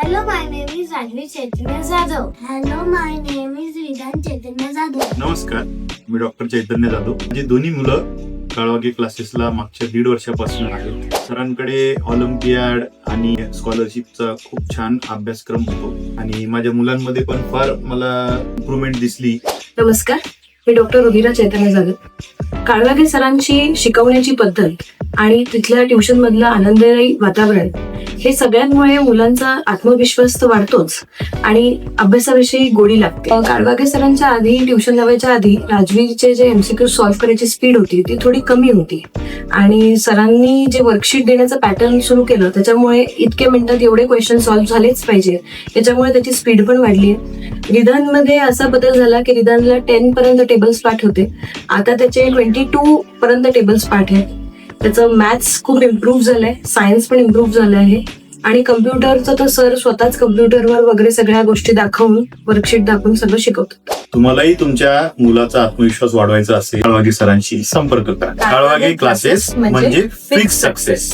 Hello, my name is Ranvi Chaitanya Jadhav. Hello, my name is Vidhan Chaitanya Jadhav. नमस्कार, मी doctor चैतन्य जाधव. माझी दोन्ही मुलं काळवागे क्लासेसला मागच्या 1.5 वर्षापासून आहेत. सरांकडे ऑलिम्पियाड आणि स्कॉलरशिपचा खूप छान अभ्यासक्रम होतो आणि माझ्या मुलांमध्ये पण फार मला इम्प्रूव्हमेंट दिसली. नमस्कार, मी डॉक्टर रुधिरा चैतन्य जाधव. काळवागे सरांची शिकवण्याची पद्धत आणि तिथल्या ट्युशन मधलं आनंददायी वातावरण हे सगळ्यांमुळे मुलांचा आत्मविश्वास तर वाढतोच आणि अभ्यासाविषयी गोडी लागते. काळवागे सरांच्या आधी ट्युशन लावायच्या आधी राजवीरचे जे MCQ सॉल्व्ह करायची स्पीड होती ती थोडी कमी होती आणि सरांनी जे वर्कशीट देण्याचं पॅटर्न सुरू केलं त्याच्यामुळे इतक्या मिनिटात एवढे क्वेश्चन सॉल्व्ह झालेच पाहिजे, त्याच्यामुळे त्याची स्पीड पण वाढली. रिधानमध्ये असा बदल झाला की रिधानला 10 पर्यंत टेबल्स पाठ होते, आता त्याचे 22 पर्यंत टेबल्स पाठ आहेत. त्याचं मॅथ्स खूप इम्प्रूव्ह झालंय, सायन्स पण इम्प्रूव्ह झालं आहे आणि कम्प्युटरचं तर सर स्वतःच कम्प्युटरवर वगैरे सगळ्या गोष्टी दाखवून वर्कशीट दाखवून सगळं शिकवतात. तुम्हालाही तुमच्या मुलाचा आत्मविश्वास वाढवायचा असेल काळवागे सरांशी संपर्क करा. काळवागे क्लासेस म्हणजे फिक्स सक्सेस.